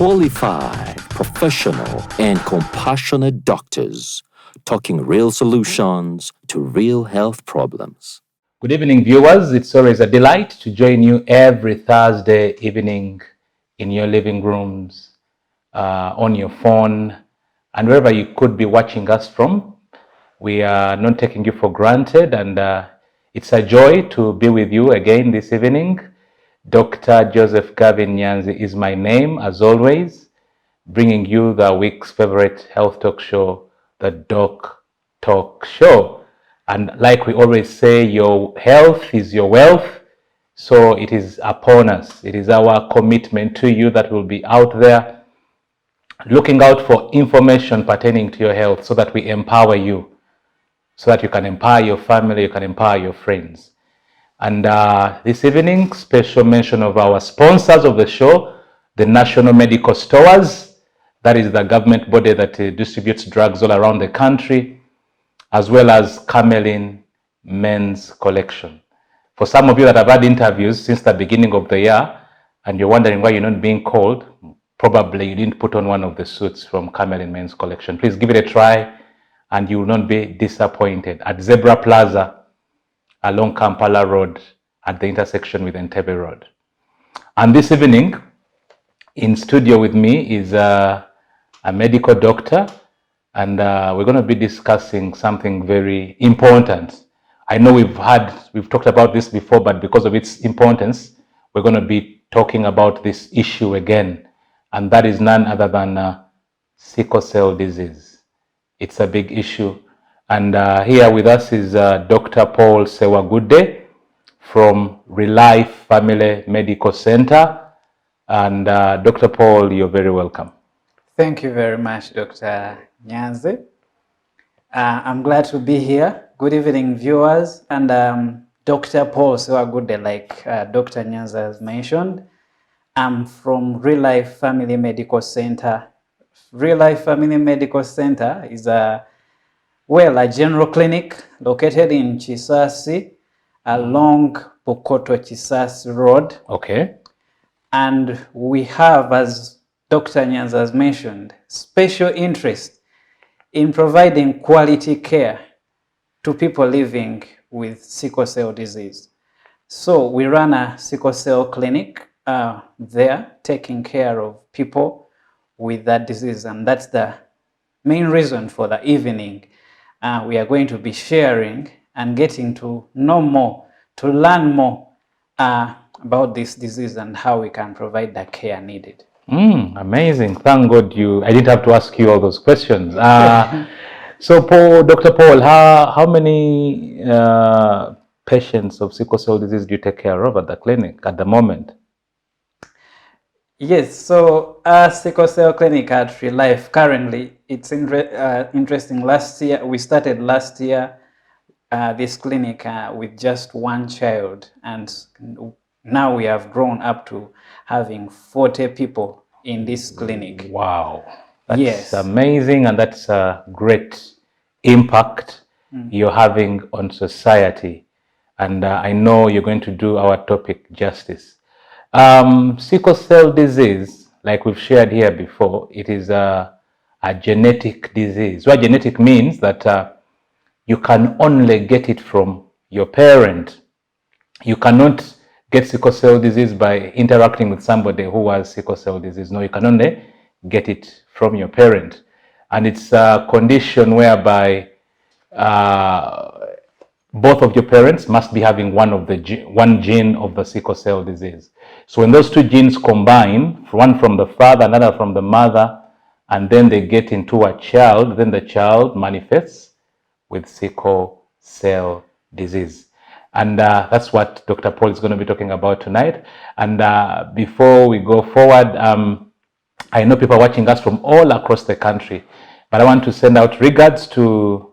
Qualified, professional, and compassionate doctors talking real solutions to real health problems. Good evening, viewers. It's always a delight to join you every Thursday evening in your living rooms, on your phone, and wherever you could be watching us from. We are not taking you for granted, and it's a joy to be with you again this evening. Dr. Joseph Gavin Nyanzi is my name, as always, bringing you the week's favorite health talk show, the DocTalk show. And like we always say, your health is your wealth, so it is upon us. It is our commitment to you that will be out there looking out for information pertaining to your health so that we empower you, so that you can empower your family, you can empower your friends. And this evening, special mention of our sponsors of the show, the National Medical Stores. That is the government body that distributes drugs all around the country, as well as Carolynn Men's Collection. For some of you that have had interviews since the beginning of the year, and you're wondering why you're not being called, probably you didn't put on one of the suits from Carolynn Men's Collection. Please give it a try, and you will not be disappointed. At Zebra Plaza, along Kampala Road, at the intersection with Entebbe Road. And this evening, in studio with me is a medical doctor, and we're going to be discussing something very important. I know we've talked about this before, but because of its importance, we're going to be talking about this issue again, and that is none other than sickle cell disease. It's a big issue. And here with us is Dr. Paul Sewagudde from Relife Family Medical Center. And Dr. Paul, you're very welcome. Thank you very much, Dr. Nyanzi. I'm glad to be here. Good evening, viewers. And Dr. Paul Sewagudde, like Dr. Nyanzi has mentioned, I'm from Relife Family Medical Center. Relife Family Medical Center is a general clinic located in Chisasi along Bukoto Chisasi Road. Okay. And we have, as Dr. Nyanzi has mentioned, special interest in providing quality care to people living with sickle cell disease. So we run a sickle cell clinic there, taking care of people with that disease. And that's the main reason for the evening. We are going to be sharing and getting to know more, to learn more about this disease and how we can provide the care needed. Amazing. Thank God I didn't have to ask you all those questions. So Dr. Paul, how many patients of sickle cell disease do you take care of at the clinic at the moment? Yes, so our sickle cell clinic at Relife, currently, it's interesting. We started last year this clinic with just one child, and now we have grown up to having 40 people in this clinic. Wow, that's amazing, and that's a great impact you're having on society. And I know you're going to do our topic justice. Sickle cell disease, like we've shared here before, it is a genetic disease. What genetic means that you can only get it from your parent. You cannot get sickle cell disease by interacting with somebody who has sickle cell disease. No, you can only get it from your parent. And it's a condition whereby both of your parents must be having one gene of the sickle cell disease. So when those two genes combine, one from the father, another from the mother, and then they get into a child, then the child manifests with sickle cell disease. And that's what Dr. Paul is going to be talking about tonight. And before we go forward, I know people are watching us from all across the country, but I want to send out regards to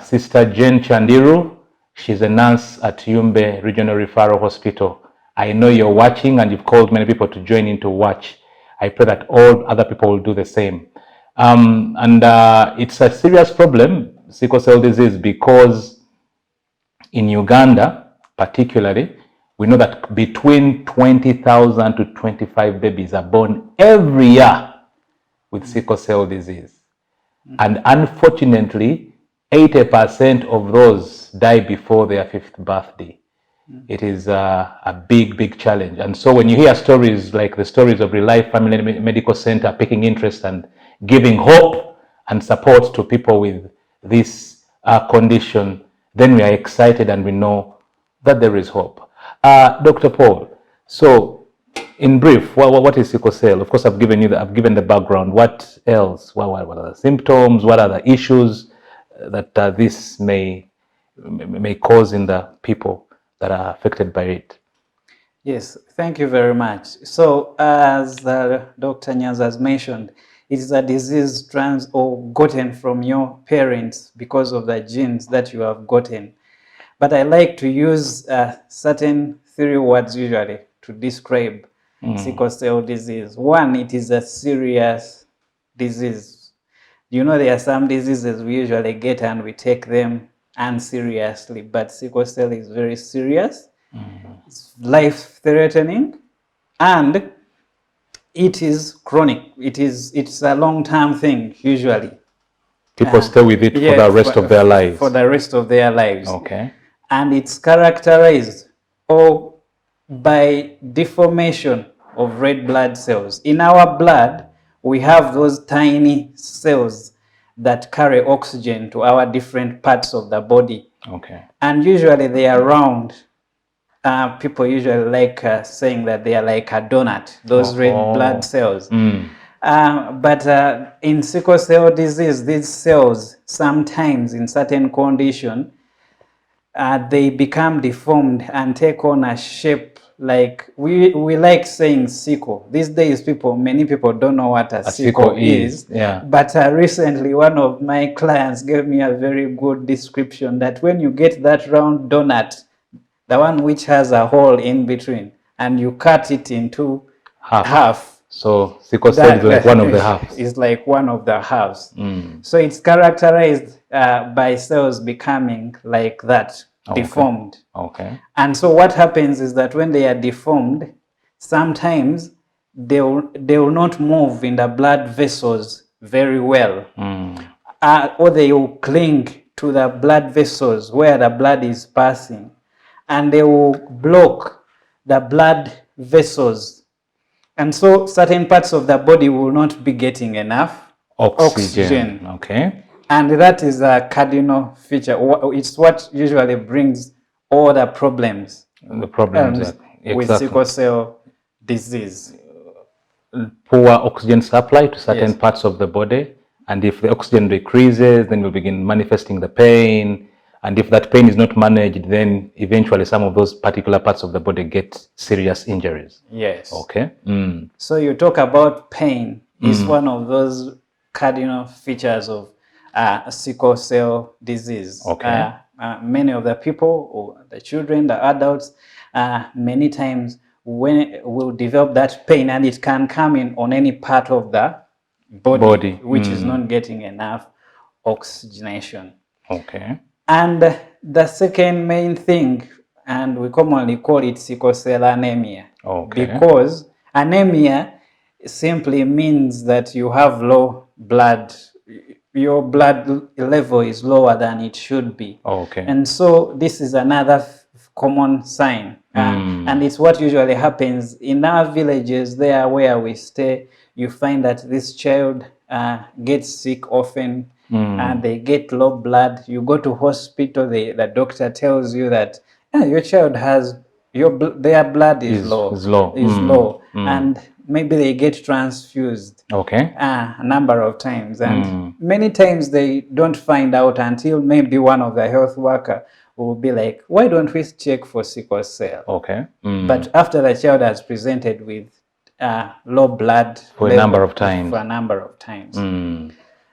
Sister Jane Chandiru. She's a nurse at Yumbe Regional Referral Hospital. I know you're watching and you've called many people to join in to watch. I pray that all other people will do the same. It's a serious problem, sickle cell disease, because in Uganda, particularly, we know that between 20,000 to 25 babies are born every year with sickle cell disease. And unfortunately, 80% of those die before their 5th birthday. It is a big, big challenge. And so when you hear stories like the stories of Real Life Family Medical Center taking interest and giving hope and support to people with this condition, then we are excited and we know that there is hope. Dr. Paul, so in brief, what is sickle cell? Of course, I've given the background. What else? What are the symptoms? What are the issues that this may cause in the people that are affected by it? Yes, thank you very much. So, as Dr. Nyanzi has mentioned, it is a disease gotten from your parents because of the genes that you have gotten. But I like to use certain 3 words usually to describe sickle cell disease. One, it is a serious disease. You know, there are some diseases we usually get and we take them unseriously, but sickle cell is very serious. It's life-threatening, and it is chronic. It's a long-term thing usually. People stay with it for the rest of their lives. For the rest of their lives. Okay. And it's characterized by deformation of red blood cells. In our blood, we have those tiny cells that carry oxygen to our different parts of the body. Okay. And usually they are round. People usually like saying that they are like a donut, those red blood cells. But in sickle cell disease, these cells sometimes in certain conditions, they become deformed and take on a shape like, we like saying sickle. These days many people don't know what a sickle is. Yeah. But recently one of my clients gave me a very good description that when you get that round donut, the one which has a hole in between, and you cut it into half. So sickle cell is like one of the halves. It's like one of the halves. So it's characterized by cells becoming like that, deformed. Okay. And so what happens is that when they are deformed, sometimes they will not move in the blood vessels very well, or they will cling to the blood vessels where the blood is passing, and they will block the blood vessels. And so certain parts of the body will not be getting enough oxygen. Okay. And that is a cardinal feature. It's what usually brings all the problems. With sickle cell disease. Poor oxygen supply to certain parts of the body. And if the oxygen decreases, then you'll begin manifesting the pain. And if that pain is not managed, then eventually some of those particular parts of the body get serious injuries. Yes. Okay. So you talk about pain. It's one of those cardinal features of sickle cell disease. Okay. Many of the people, or the children, the adults, many times will develop that pain, and it can come in on any part of the body. Which is not getting enough oxygenation. Okay. And the second main thing, and we commonly call it sickle cell anemia. Okay. Because anemia simply means that you have low blood. Your blood level is lower than it should be. Okay. And so this is another common sign. And it's what usually happens in our villages there where we stay. You find that this child gets sick often, and they get low blood. You go to hospital, the doctor tells you that your child has, their blood is low. And maybe they get transfused a number of times. And many times they don't find out until maybe one of the health worker will be like, why don't we check for sickle cell? Okay. But after the child has presented with low blood for a number of times.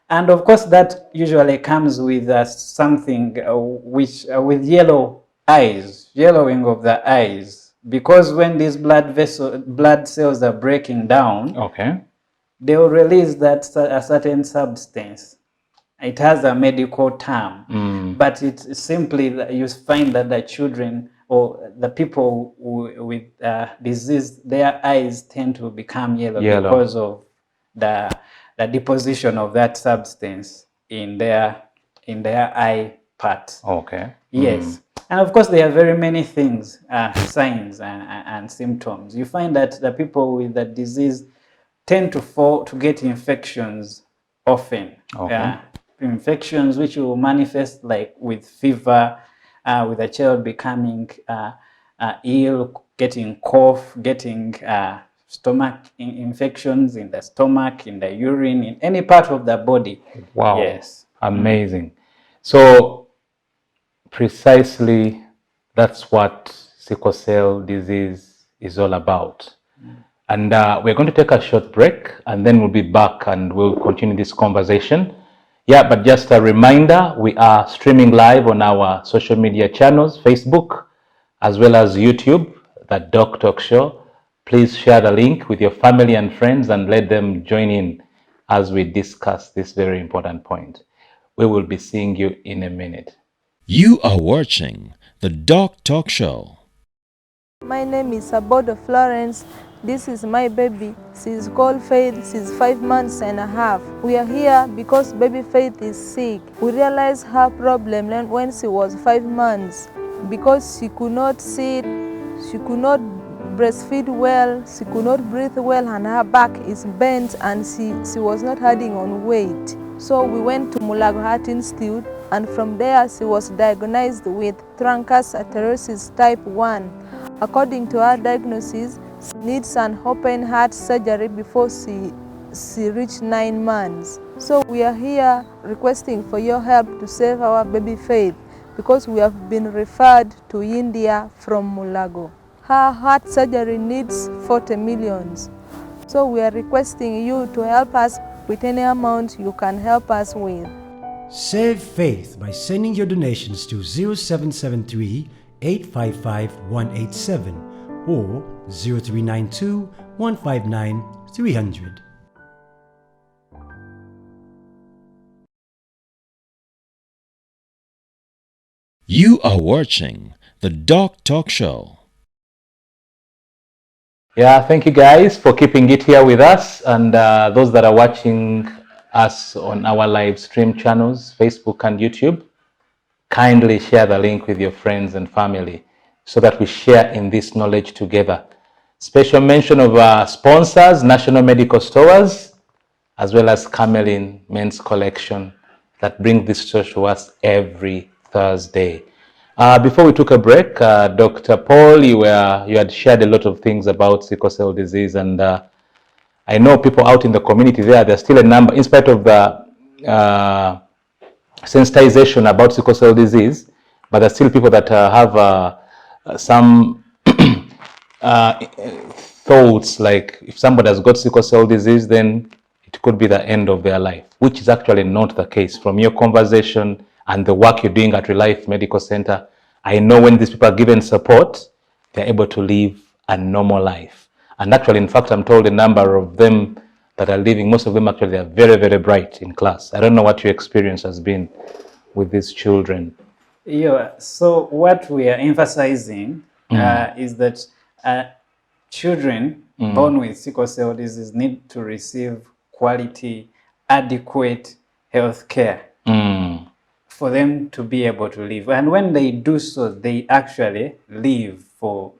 And of course that usually comes with something with yellow eyes, yellowing of the eyes, because when these blood cells are breaking down, they will release a certain substance. It has a medical term, but it's simply that you find that the children or the people with disease, their eyes tend to become yellow, Yellow. because of the deposition of that substance in their eye part. Okay. Yes. And of course, there are very many things, signs and symptoms. You find that the people with the disease tend to get infections often. Okay. Infections which will manifest like with fever, with a child becoming ill, getting cough, getting stomach infections in the stomach, in the urine, in any part of the body. Wow. Yes. Amazing. So precisely that's what sickle cell disease is all about. And we're going to take a short break and then we'll be back and we'll continue this conversation. Yeah, but just a reminder, we are streaming live on our social media channels, Facebook, as well as YouTube, the DocTalk Show. Please share the link with your family and friends and let them join in as we discuss this very important point. We will be seeing you in a minute. You are watching the DocTalk Show. My name is Sewagudde Florence. This is my baby. She's called Faith. She's 5 months and a half. We are here because baby Faith is sick. We realized her problem when she was 5 months because she could not sit, she could not breastfeed well, she could not breathe well, and her back is bent and she was not adding on weight. So we went to Mulago Heart Institute, and from there she was diagnosed with truncus atherosclerosis type 1. According to her diagnosis, she needs an open heart surgery before she reached 9 months. So we are here requesting for your help to save our baby Faith because we have been referred to India from Mulago. Her heart surgery needs 40 millions. So we are requesting you to help us with any amount you can help us with. Save Faith by sending your donations to 0773 855 187 or 0392 159 300. You are watching the DocTalk Show. Yeah, thank you guys for keeping it here with us, and those that are watching us on our live stream channels, Facebook and YouTube, kindly share the link with your friends and family so that we share in this knowledge together. Special mention of our sponsors, National Medical Stores, as well as Carolynn Men's Collection, that bring this show to us every Thursday. Before we took a break, Dr. Paul, you had shared a lot of things about sickle cell disease, and I know people out in the community there's still a number, in spite of the sensitization about sickle cell disease, but there's still people that have some thoughts like if somebody has got sickle cell disease, then it could be the end of their life, which is actually not the case. From your conversation and the work you're doing at Relife Medical Center, I know when these people are given support, they're able to live a normal life. And actually, in fact, I'm told a number of them that are living, most of them actually are very, very bright in class. I don't know what your experience has been with these children. Yeah, so what we are emphasizing is that children born with sickle cell disease need to receive quality, adequate health care for them to be able to live. And when they do so, they actually live for,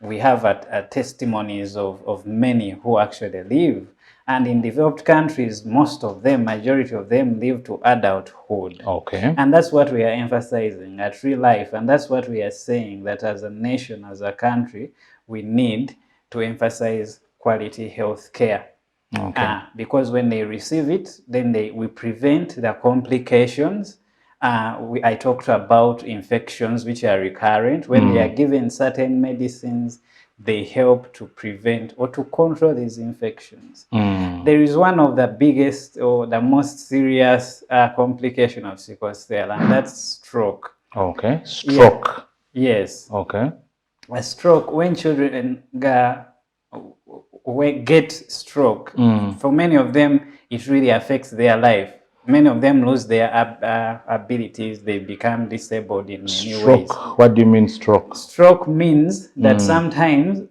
we have testimonies of many who actually live. And in developed countries, most of them, majority of them, live to adulthood. Okay. And that's what we are emphasizing at Real Life. And that's what we are saying, that as a nation, as a country, we need to emphasize quality health care. Okay. Because when they receive it, then we prevent the complications. I talked about infections which are recurrent. When they are given certain medicines, they help to prevent or to control these infections. There is one of the biggest or the most serious complication of sickle cell, and that's stroke. Okay. Stroke. Yeah. Yes. Okay. A stroke, when children get stroke, for many of them, it really affects their life. many of them lose their abilities. They become disabled in many ways. Stroke. What do you mean stroke? Stroke means that sometimes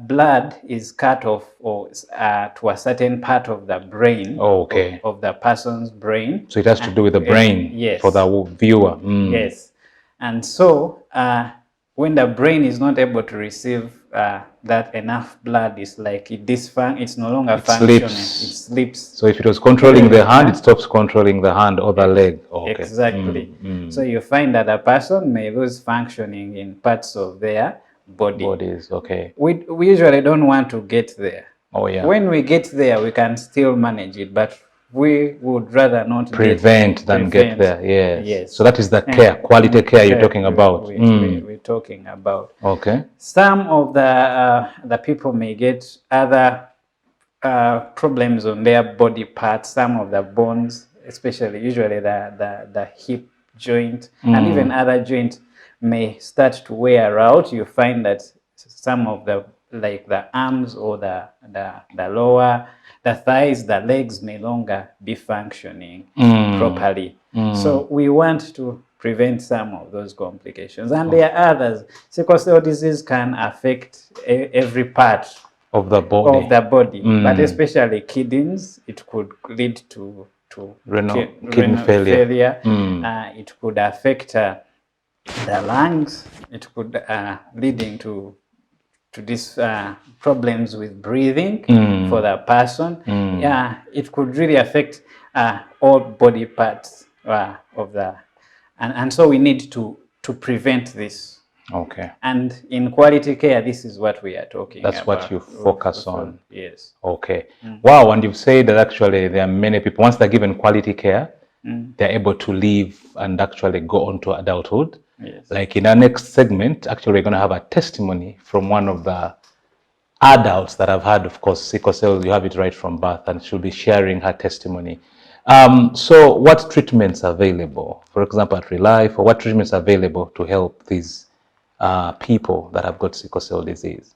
blood is cut off or to a certain part of the brain of the person's brain. So it has to do with the brain yes. for the viewer. Yes. And so when the brain is not able to receive that enough blood, it's like it's no longer functioning. It sleeps. So if it was controlling the hand, it stops controlling the hand or the leg. Okay. Exactly. So you find that a person may lose functioning in parts of their bodies. Okay. We usually don't want to get there. Oh yeah. When we get there, we can still manage it, but we would rather not prevent than get there. Yes. So that is the care, quality care you're talking about. We're talking about. Okay. Some of the people may get other problems on their body parts. Some of the bones, especially usually the hip joint and even other joints, may start to wear out. You find that some of the arms or the lower, the thighs, the legs may longer be functioning properly. So we want to prevent some of those complications. And there are others. Sickle cell disease can affect every part of the body, but especially kidneys. It could lead to kidney failure. It could affect the lungs. It could leading to these problems with breathing for the person. Yeah, it could really affect all body parts of the, and so we need to prevent this. Okay. And in quality care, this is what we are talking about. That's what you focus on. Yes. Okay. Wow, and you've said that actually there are many people, once they're given quality care, they're able to live and actually go on to adulthood. Yes. Like in our next segment, actually we're going to have a testimony from one of the adults that have had, of course, sickle cell. You have it right from birth, and she'll be sharing her testimony. So what treatments are available, for example, at Relife, or what treatments are available to help these people that have got sickle cell disease?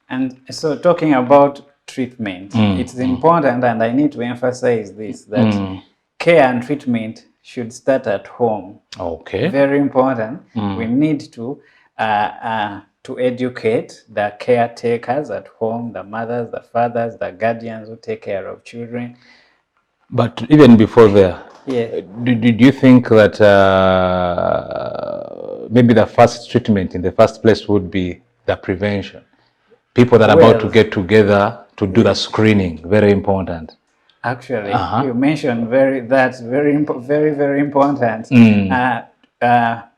And so talking about treatment, it's important, and I need to emphasize this, that care and treatment should start at home. Okay. Very important. We need to educate the caretakers at home, the mothers, the fathers, the guardians who take care of children. But even before there, do you think that maybe the first treatment in the first place would be the prevention? People that are about to get together to do the screening, very important. Actually, you mentioned that's very important.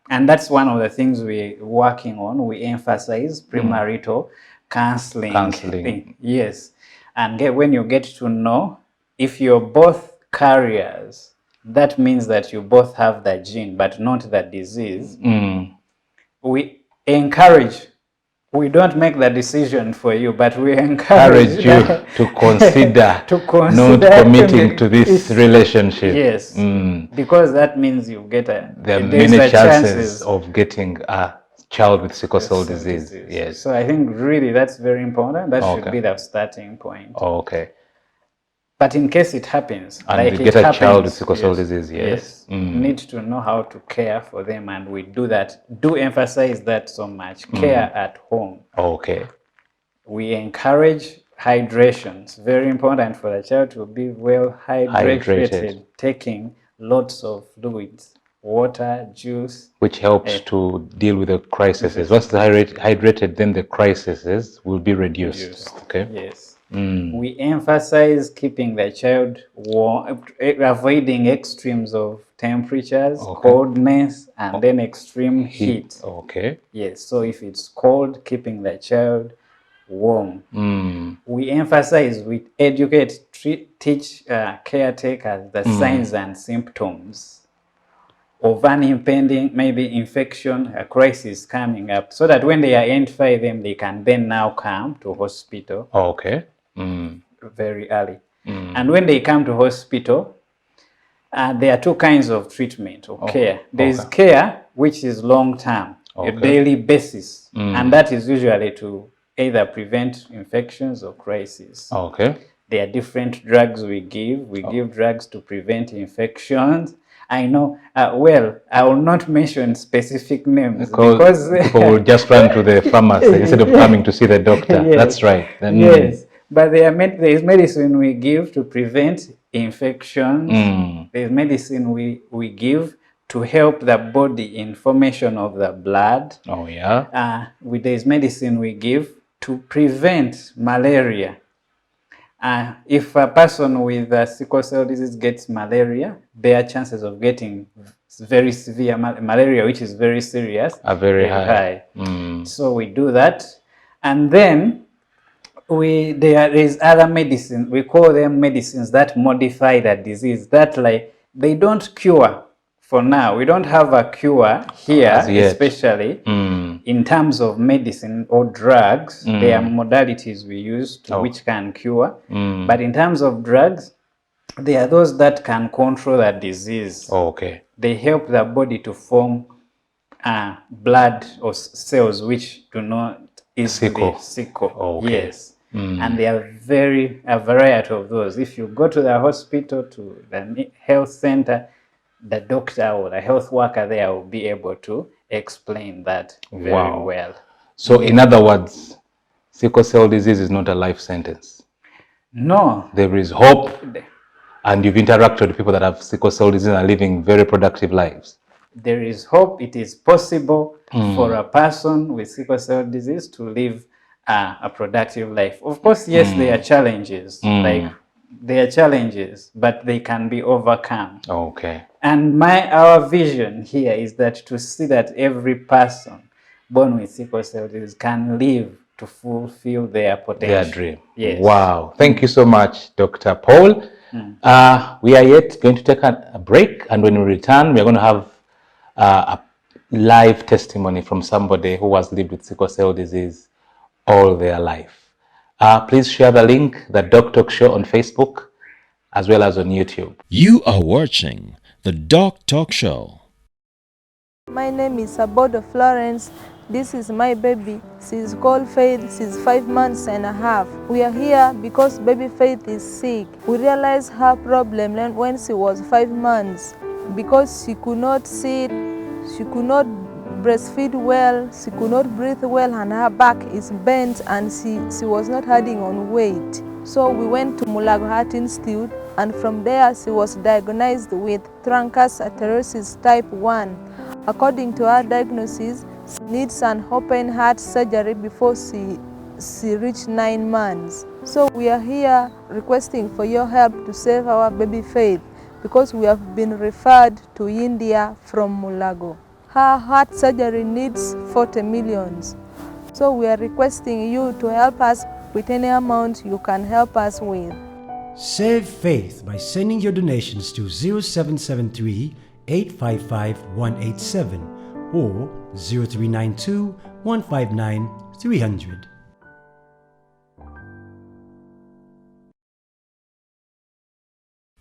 And that's one of the things we're working on. We emphasize premarital counseling. Yes. And when you get to know if you're both carriers, that means that you both have the gene but not the disease. We encourage, we don't make the decision for you, but we encourage you to consider, not committing to this relationship. Yes, because that means you get there are many chances of getting a child with sickle cell disease. Yes. So I think really that's very important. That should be the starting point. Okay. But in case it happens, and like get a child with sickle cell disease, yes. Need to know how to care for them, and we do that. Do emphasize that so much. Care at home. Okay. We encourage hydration. It's very important for the child to be well hydrated. Taking lots of fluids, water, juice. Which helps to deal with the crises. Once they're hydrated, then the crises will be reduced. Okay. Yes. We emphasize keeping the child warm, avoiding extremes of temperatures, coldness, and then extreme heat. Okay. Yes, so if it's cold, keeping the child warm. We emphasize, we educate, teach caretakers the signs and symptoms of an impending, maybe infection, a crisis coming up, so that when they identify them, they can then now come to hospital. Okay. Very early. And when they come to hospital, there are two kinds of treatment or care. There is care which is long-term, a daily basis, and that is usually to either prevent infections or crises. Okay. There are different drugs we give. We give drugs to prevent infections. I know, well, I will not mention specific names because people will just run to the pharmacy instead of coming to see the doctor. Yes. That's right. Yes, but there is medicine we give to prevent infections. There's medicine we give to help the body in formation of the blood. Oh, yeah. There's medicine we give to prevent malaria. If a person with sickle cell disease gets malaria, their chances of getting very severe malaria, which is very serious, are very high. So we do that. And then there is other medicine. We call them medicines that modify the disease. That they don't cure for now. We don't have a cure here, especially in terms of medicine or drugs. There are modalities we use which can cure. But in terms of drugs, there are those that can control the disease. Okay. They help the body to form blood or cells which do not easily sickle. Okay. Yes. And there are a variety of those. If you go to the hospital, to the health center, the doctor or the health worker there will be able to explain that very well. So in other words, sickle cell disease is not a life sentence. No. There is hope, and you've interacted with people that have sickle cell disease and are living very productive lives. There is hope. It is possible for a person with sickle cell disease to live a productive life. Of course, yes, there are challenges. There are challenges, but they can be overcome. Okay. And our vision here is that to see that every person born with sickle cell disease can live to fulfill their potential. Their dream. Yes. Wow. Thank you so much, Dr. Paul. We are yet going to take a break, and when we return, we're going to have a live testimony from somebody who has lived with sickle cell disease all their life. Please share the link, the DocTalk show on Facebook, as well as on YouTube. You are watching the DocTalk show. My name is Sewagudde Florence. This is my baby. She's called Faith. She's 5 months and a half. We are here because baby Faith is sick. We realized her problem when she was 5 months because she could not sit, she could not breastfeed well, she could not breathe well, and her back is bent, and she was not adding on weight. So we went to Mulago Heart Institute, and from there she was diagnosed with truncus atherosclerosis type 1. According to her diagnosis, she needs an open heart surgery before she reached 9 months. So we are here requesting for your help to save our baby Faith because we have been referred to India from Mulago. Her heart surgery needs 40 million. So we are requesting you to help us with any amount you can help us with. Save Faith by sending your donations to 0773 855 187 or 0392 159 300.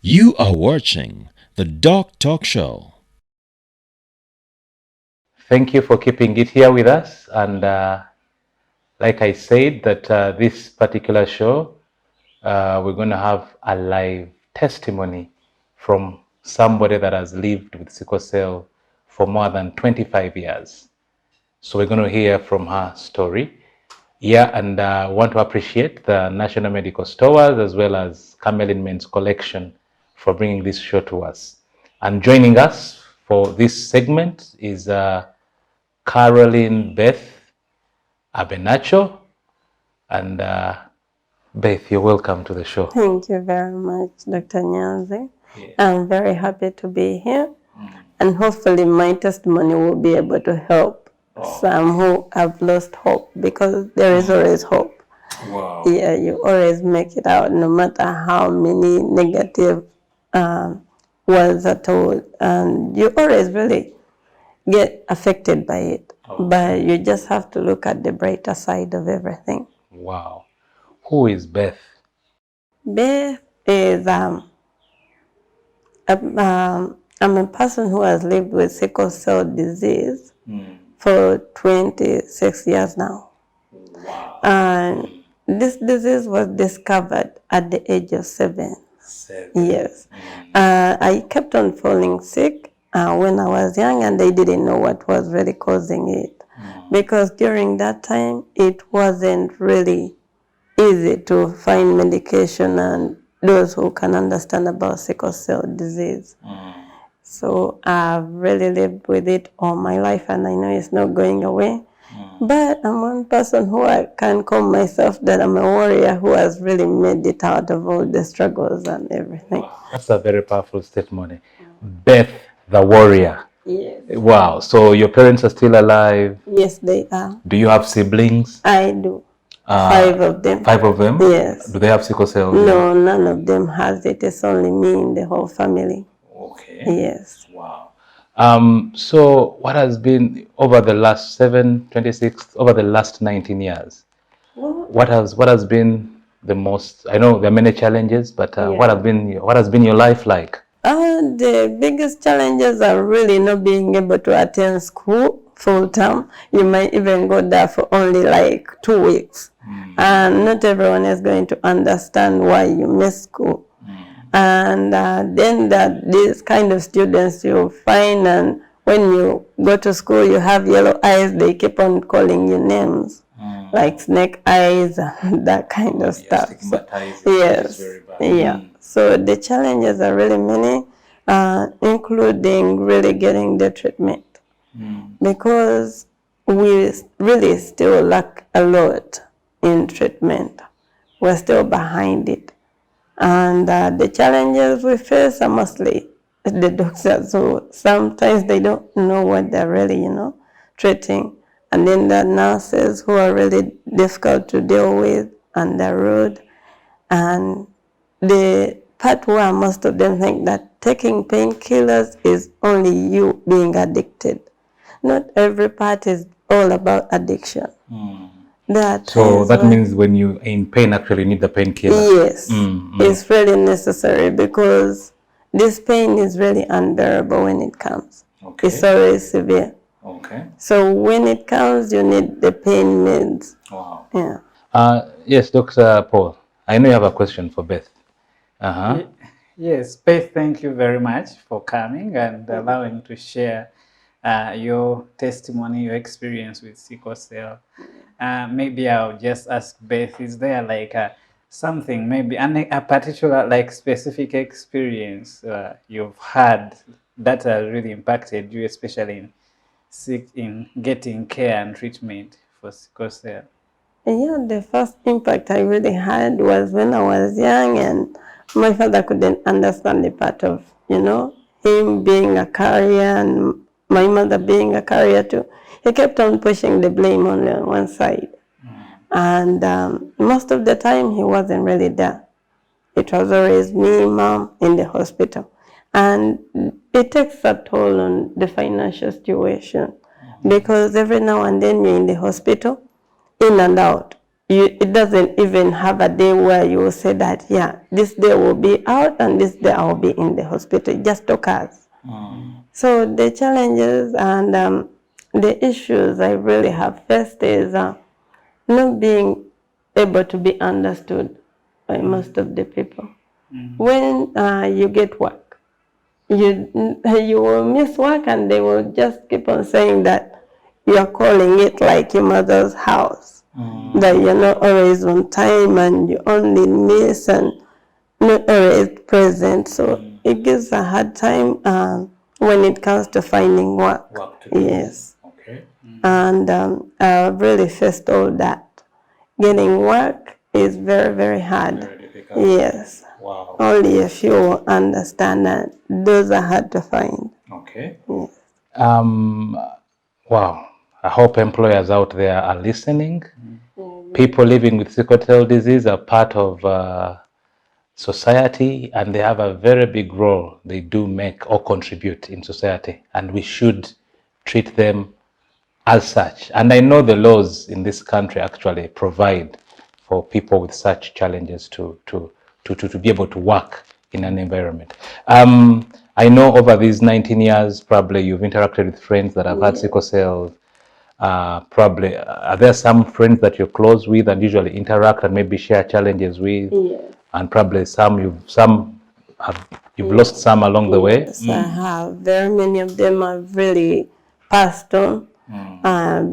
You are watching the DocTalk show. Thank you for keeping it here with us. And like I said, that this particular show, we're going to have a live testimony from somebody that has lived with sickle cell for more than 25 years. So we're going to hear from her story. Yeah, and I want to appreciate the National Medical Stores as well as Carolynn Men's Collection for bringing this show to us. And joining us for this segment is Carolynn Beth Abenakyo. And Beth, you're welcome to the show. Thank you very much, Dr. Nyanzi. Yeah. I'm very happy to be here. And hopefully my testimony will be able to help some who have lost hope, because there is always hope. Wow. Yeah, you always make it out no matter how many negative words are told. And you always really get affected by it. But you just have to look at the brighter side of everything. Wow. Who is Beth? Beth is I'm a person who has lived with sickle cell disease for 26 years now. Wow. And this disease was discovered at the age of 7. 7. Yes. I kept on falling sick when I was young, and they didn't know what was really causing it. Because during that time, it wasn't really easy to find medication and those who can understand about sickle cell disease. So I've really lived with it all my life, and I know it's not going away. But I'm one person who I can call myself that I'm a warrior who has really made it out of all the struggles and everything. Wow, that's a very powerful testimony. Beth, the warrior. Yes. Wow. So your parents are still alive? Yes, they are. Do you have siblings? I do. 5 of them. 5 of them? Yes. Do they have sickle cell? No, none of them has it. It's only me in the whole family. Okay. Yes. Wow. So what has been over the last 19 years? What has been the most? I know there are many challenges, but what has been your life like? The biggest challenges are really not being able to attend school full time. You might even go there for only like 2 weeks. And not everyone is going to understand why you miss school. And then these kind of students you find, and when you go to school, you have yellow eyes, they keep on calling you names, like snake eyes and that kind of stuff. So, yes. Yeah. So the challenges are really many, including really getting the treatment. Because we really still lack a lot in treatment. We're still behind it. And the challenges we face are mostly the doctors, so sometimes they don't know what they're really, treating. And then the nurses who are really difficult to deal with and they're rude. And the part where most of them think that taking painkillers is only you being addicted. Not every part is all about addiction. So that means when you're in pain, actually you need the painkiller. Yes, it's really necessary because this pain is really unbearable when it comes. Okay. It's always severe. Okay. So when it comes, you need the pain meds. Wow. Yeah. Yes, Dr. Paul, I know you have a question for Beth. Yes, Beth, thank you very much for coming and allowing to share your testimony, your experience with sickle cell. Maybe I'll just ask Beth, is there like something, maybe a particular like specific experience you've had that has really impacted you, especially in getting care and treatment for sickle cell? Yeah, the first impact I really had was when I was young and my father couldn't understand the part of, him being a carrier and my mother being a carrier too. He kept on pushing the blame only on one side. And most of the time he wasn't really there. It was always me, mom, in the hospital. And it takes a toll on the financial situation because every now and then you're in the hospital, in and out. It doesn't even have a day where you will say that, yeah, this day will be out and this day I will be in the hospital. It just occurs. So the challenges and the issues I really have faced is not being able to be understood by most of the people. When you get work, you will miss work and they will just keep on saying that you are calling it like your mother's house, that you're not always on time and you only miss and not always present. So it gives a hard time when it comes to finding work. Yes. Okay. And I've really faced all that. Getting work is very, very hard. Very difficult. Yes. Wow. Only a few will understand that those are hard to find. Okay. Yes. Wow. I hope employers out there are listening. People living with sickle cell disease are part of society and they have a very big role they do make or contribute in society, and we should treat them as such. And I know the laws in this country actually provide for people with such challenges to be able to work in an environment. I know over these 19 years, probably you've interacted with friends that have had sickle cell. Probably, are there some friends that you're close with and usually interact and maybe share challenges with? Yes. and probably you've lost some along the way. Yes, I have. Very many of them have really passed on.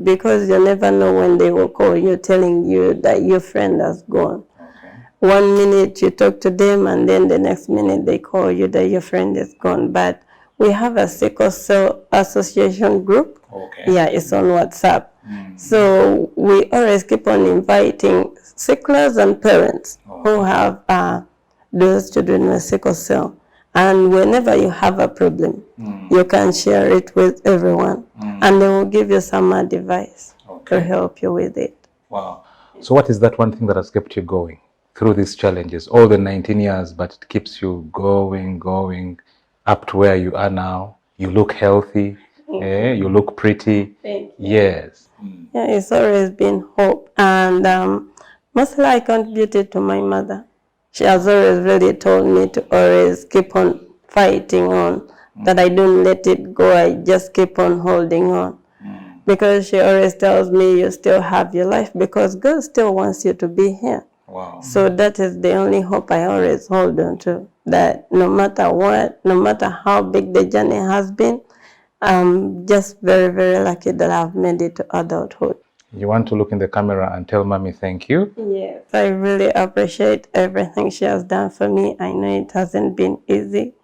Because you never know when they will call you telling you that your friend has gone. Okay. 1 minute you talk to them and then the next minute they call you that your friend is gone. But we have a Sickle Cell Association group. Okay. Yeah, it's on WhatsApp. So we always keep on inviting sicklers and parents who have those children with sickle cell. And whenever you have a problem, you can share it with everyone, and they will give you some advice to help you with it. Wow. So what is that one thing that has kept you going through these challenges, all the 19 years, but it keeps you going up to where you are now? You look healthy, you look pretty. Thank you. Yes. Yeah, it's always been hope. And mostly I contributed to my mother. She has always really told me to always keep on fighting on, that I don't let it go, I just keep on holding on. Because she always tells me you still have your life because God still wants you to be here. Wow. So that is the only hope I always hold on to, that no matter what, no matter how big the journey has been, I'm just very, very lucky that I've made it to adulthood. You want to look in the camera and tell Mommy thank you? Yes, I really appreciate everything she has done for me. I know it hasn't been easy,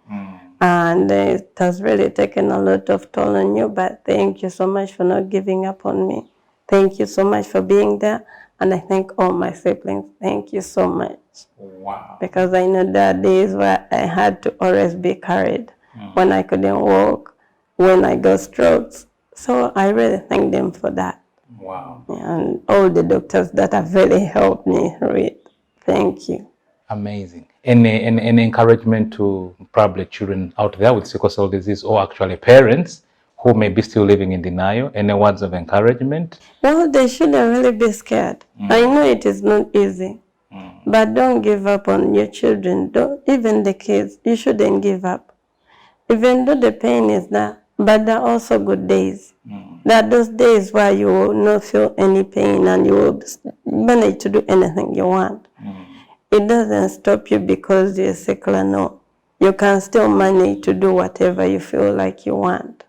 and it has really taken a lot of toll on you, but thank you so much for not giving up on me. Thank you so much for being there, and I thank all my siblings. Thank you so much. Wow. Because I know there are days where I had to always be carried, when I couldn't walk, when I got strokes. So I really thank them for that. Wow. And all the doctors that have really helped me through it. Thank you. Amazing. Any encouragement to probably children out there with sickle cell disease, or actually parents who may be still living in denial? Any words of encouragement? Well, they shouldn't really be scared. I know it is not easy, but don't give up on your children. Don't, even the kids, you shouldn't give up. Even though the pain is there, but there are also good days. There are those days where you will not feel any pain and you will manage to do anything you want. It doesn't stop you because you're sickle, no. You can still manage to do whatever you feel like you want.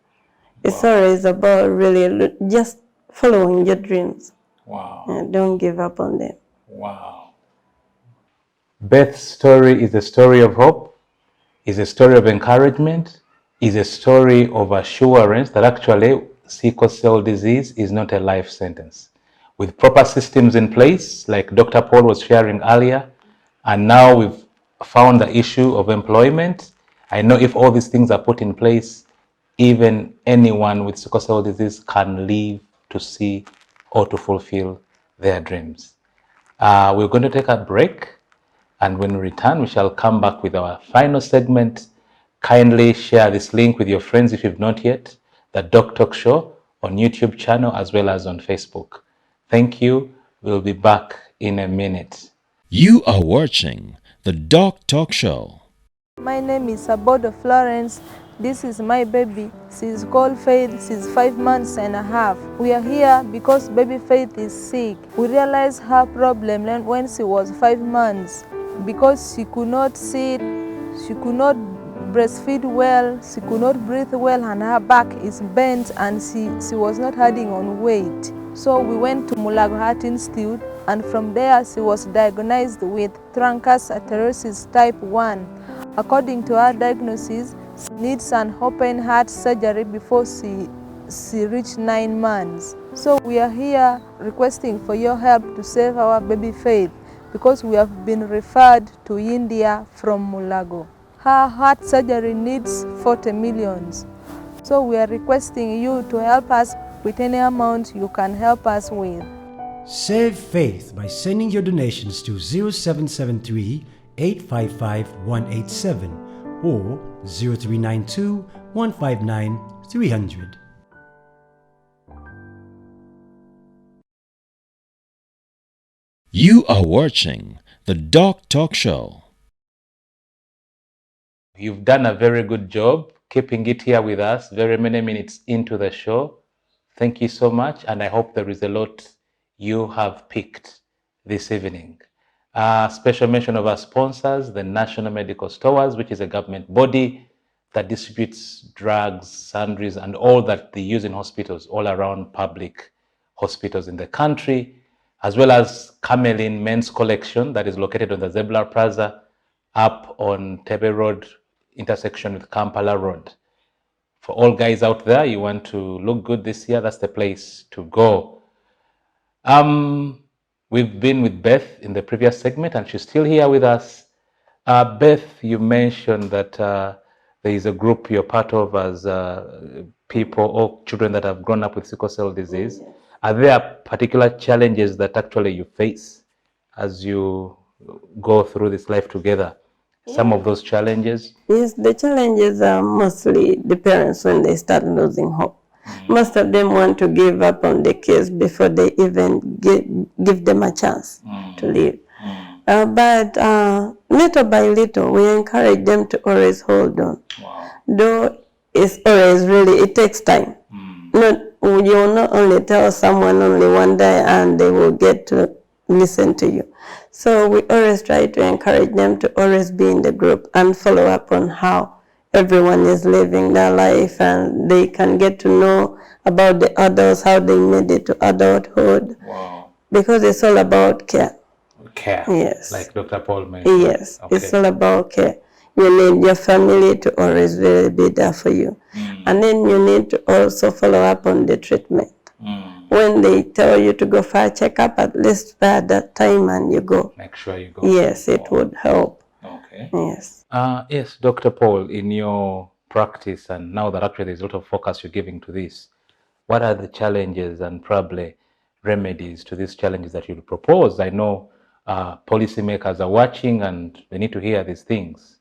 It's always about really just following your dreams. Wow. And don't give up on them. Wow. Beth's story is a story of hope, is a story of encouragement, is a story of assurance that actually sickle cell disease is not a life sentence. With proper systems in place, like Dr. Paul was sharing earlier, and now we've found the issue of employment. I know if all these things are put in place, even anyone with sickle cell disease can live to see or to fulfill their dreams. We're going to take a break, and when we return, we shall come back with our final segment. Kindly share this link with your friends if you've not yet, the DocTalk show on YouTube channel as well as on Facebook. Thank you. We'll be back in a minute. You are watching the DocTalk show. My name is Sewagudde Florence. This is my baby. She's called Faith. She's 5 months and a half. We are here because baby Faith is sick. We realized her problem when she was 5 months because she could not sit, she could not breastfeed well, she could not breathe well, and her back is bent and she was not adding on weight. So we went to Mulago Heart Institute, and from there she was diagnosed with truncus atherosclerosis type 1. According to her diagnosis, she needs an open heart surgery before she reached 9 months. So we are here requesting for your help to save our baby Faith because we have been referred to India from Mulago. Her heart surgery needs 40 million. So we are requesting you to help us with any amount you can help us with. Save Faith by sending your donations to 0773 855 187 or 0392 159 300. You are watching the DocTalk show. You've done a very good job keeping it here with us very many minutes into the show. Thank you so much, and I hope there is a lot you have picked this evening. Special mention of our sponsors, the National Medical Stores, which is a government body that distributes drugs, sundries, and all that they use in hospitals all around public hospitals in the country, as well as Carolynn Men's Collection that is located on the Zebra Plaza up on Tebe Road, intersection with Kampala Road. For all guys out there, you want to look good this year, that's the place to go. We've been with Beth in the previous segment, and she's still here with us. Beth, you mentioned that there is a group you're part of as people or children that have grown up with sickle cell disease. Yes. Are there particular challenges that actually you face as you go through this life together? Some of those challenges? Yes, the challenges are mostly the parents when they start losing hope. Most of them want to give up on the kids before they even give them a chance to live. But little by little, we encourage them to always hold on. Wow. Though it's always really, it takes time. You will not only tell someone only one day and they will get to listen to you. So we always try to encourage them to always be in the group and follow up on how everyone is living their life, and they can get to know about the adults, how they made it to adulthood. Wow. Because it's all about care. Care. Yes. Like Dr. Paul mentioned. Yes, okay. It's all about care. You need your family to always really be there for you. And then you need to also follow up on the treatment. When they tell you to go for a checkup, at least by that time and you go. Make sure you go. Yes, it would help. Okay. Yes. Yes, Dr. Paul, in your practice, and now that actually there's a lot of focus you're giving to this, what are the challenges and probably remedies to these challenges that you propose? I know policymakers are watching and they need to hear these things.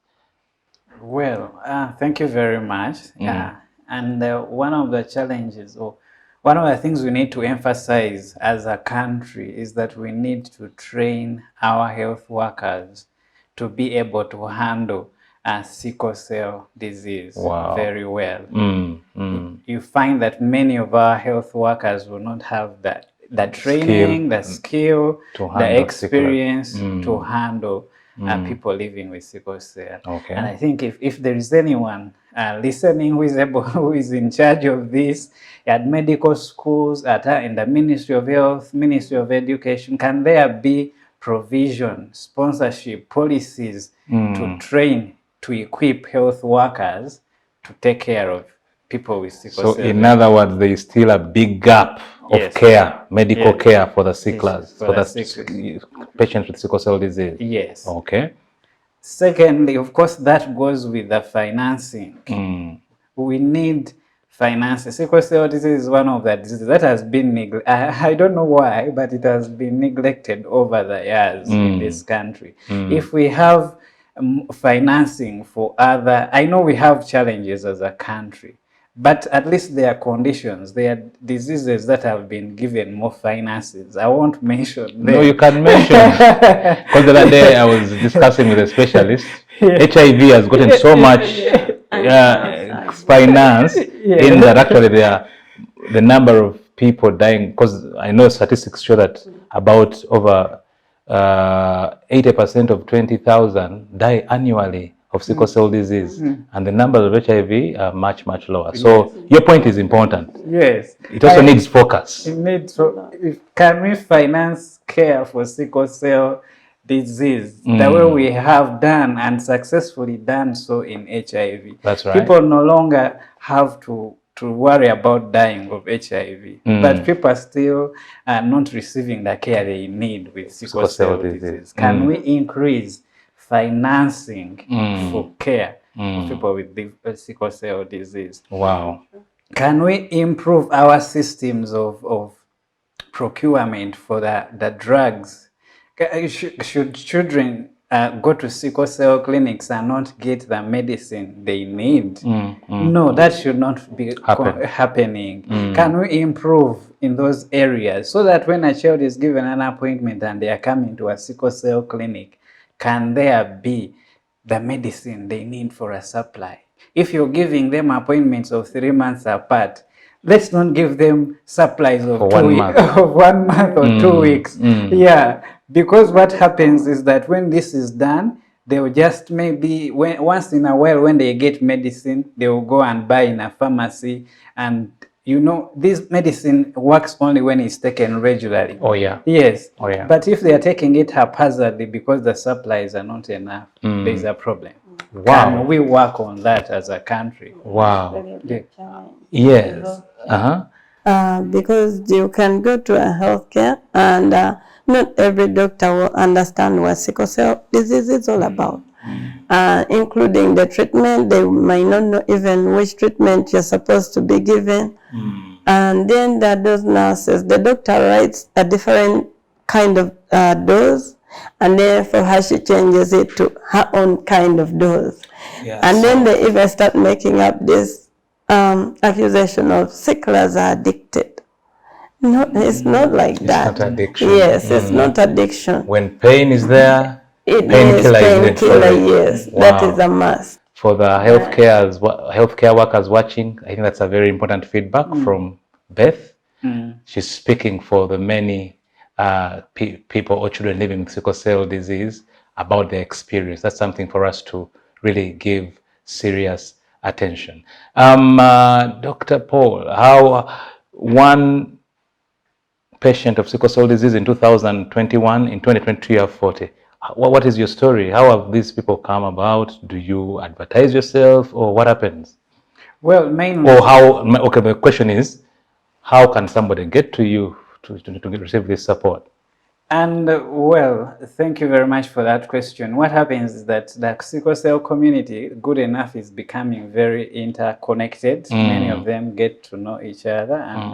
Well, thank you very much. And one of the challenges, or one of the things we need to emphasize as a country, is that we need to train our health workers to be able to handle sickle cell disease very well. You find that many of our health workers will not have that training, the skill, the experience to handle people living with sickle cell. Okay. And I think if there is anyone listening who is able, who is in charge of this at medical schools, in the Ministry of Health, Ministry of Education, can there be provision, sponsorship, policies to train, to equip health workers to take care of people with sickle cell? So in other words, there is still a big gap of care, medical care for the sicklers, for the patients with sickle cell disease. Yes. Okay. Secondly, of course, that goes with the financing. We need finances. Sickle cell disease is one of the diseases that has been neglected. I don't know why, but it has been neglected over the years in this country. If we have financing for other, I know we have challenges as a country, but at least there are conditions, there are diseases that have been given more finances. I won't mention them. No, you can mention. Because the other day I was discussing with a specialist. HIV has gotten so much finance in that actually the number of people dying, because I know statistics show that about over 80% of 20,000 die annually of sickle cell disease, and the numbers of HIV are much, much lower. So your point is important. Yes. It also needs focus. It needs. Can we finance care for sickle cell disease the way we have done and successfully done so in HIV? That's right. People no longer have to worry about dying of HIV, but people are still not receiving the care they need with sickle cell disease. Can we increase financing for care for people with sickle cell disease? Wow. Can we improve our systems of procurement for the drugs? Should children go to sickle cell clinics and not get the medicine they need? No, that should not be happening. Can we improve in those areas so that when a child is given an appointment and they are coming to a sickle cell clinic, can there be the medicine they need for a supply? If you're giving them appointments of 3 months apart, let's not give them supplies of For 2 1 weeks, month. of 1 month or 2 weeks. Yeah, because what happens is that when this is done, they will just maybe once in a while when they get medicine, they will go and buy in a pharmacy, and you know this medicine works only when it's taken regularly. Oh yeah. Yes. Oh yeah. But if they are taking it haphazardly because the supplies are not enough, there's a problem. Wow. Can we work on that as a country? Wow. Yeah. Yes. Because you can go to a healthcare and not every doctor will understand what sickle cell disease is all about, including the treatment. They might not know even which treatment you're supposed to be given. And then there are those nurses. The doctor writes a different kind of dose, and then for her she changes it to her own kind of dose. Yeah, and then they even start making up this accusation of sicklers are addicted. No, it's not like that. It's not addiction. Yes, it's not addiction. When pain is there, It is painkiller is painkiller, necessary. yes. Wow. That is a must. For the healthcare workers watching, I think that's a very important feedback from Beth. She's speaking for the many people or children living with sickle cell disease about their experience. That's something for us to really give serious attention. Dr. Paul, how one patient of sickle cell disease in 2021, in 2022 you have 40. What is your story? How have these people come about? Do you advertise yourself, or what happens? Well, mainly. Or how, okay, the question is, how can somebody get to you to receive this support? And well, thank you very much for that question. What happens is that the sickle cell community, good enough, is becoming very interconnected. Many of them get to know each other, and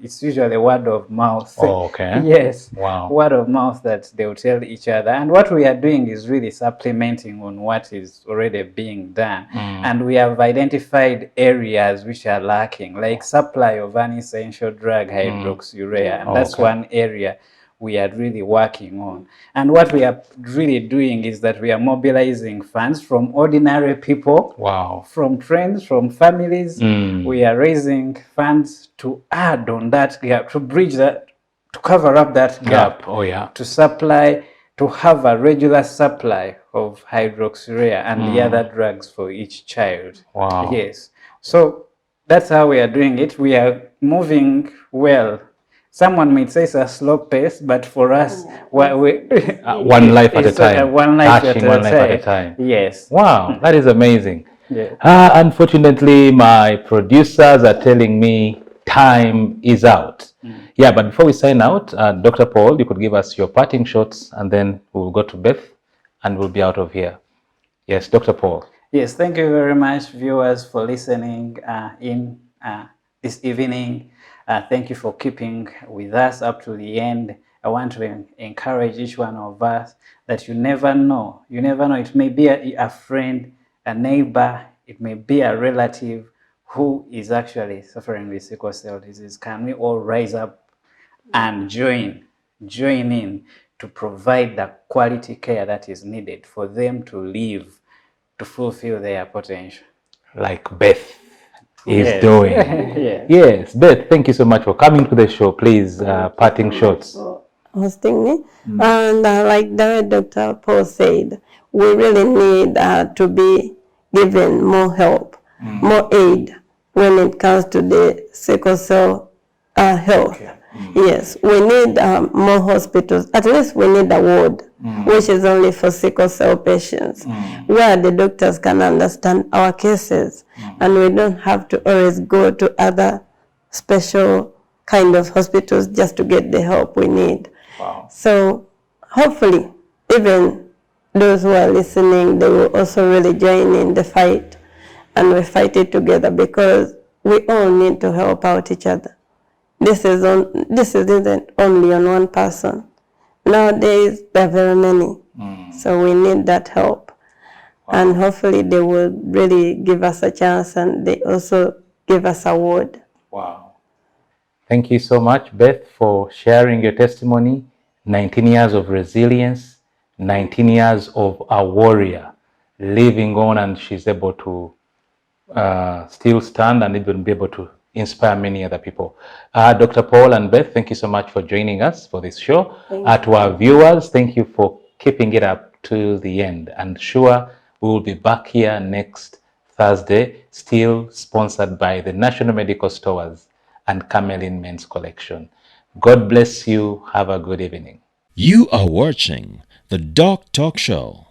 it's usually word of mouth. Oh, okay. Yes. Wow. Word of mouth that they will tell each other. And what we are doing is really supplementing on what is already being done. And we have identified areas which are lacking, like supply of an essential drug, hydroxyurea, and that's one area we are really working on. And what we are really doing is that we are mobilizing funds from ordinary people, from friends, from families. We are raising funds to add on that gap, to bridge that, to cover up that gap. Oh yeah. To supply, to have a regular supply of hydroxyurea and the other drugs for each child. Wow. Yes. So that's how we are doing it. We are moving well. Someone may say it's a slow pace, but for us, one life at a time. One life at a time. Yes. Wow, that is amazing. Yeah. Unfortunately, my producers are telling me time is out. Yeah, but before we sign out, Dr. Paul, you could give us your parting shots, and then we'll go to Beth, and we'll be out of here. Yes, Dr. Paul. Yes, thank you very much, viewers, for listening in this evening. Thank you for keeping with us up to the end. I want to encourage each one of us that you never know. You never know. It may be a friend, a neighbor, it may be a relative who is actually suffering with sickle cell disease. Can we all rise up and join in to provide the quality care that is needed for them to live, to fulfill their potential? Like Beth is doing. Yes. Yes, Beth, thank you so much for coming to the show. Please, parting shots. Hosting me. And like Dr. Paul said, we really need to be given more help, more aid when it comes to the sickle cell health. Yes, we need more hospitals. At least we need a ward, which is only for sickle cell patients, where the doctors can understand our cases, and we don't have to always go to other special kind of hospitals just to get the help we need. Wow. So hopefully, even those who are listening, they will also really join in the fight, and we fight it together, because we all need to help out each other. This isn't only on one person. Nowadays, there are very many. So we need that help. Wow. And hopefully they will really give us a chance, and they also give us a award. Wow. Thank you so much, Beth, for sharing your testimony. 19 years of resilience, 19 years of a warrior, living on, and she's able to still stand and even be able to inspire many other people. Dr. Paul and Beth, thank you so much for joining us for this show. To our viewers, thank you for keeping it up to the end. And sure, we will be back here next Thursday, still sponsored by the National Medical Stores and Carolynn Men's Collection. God bless you. Have a good evening. You are watching the DocTalk Show.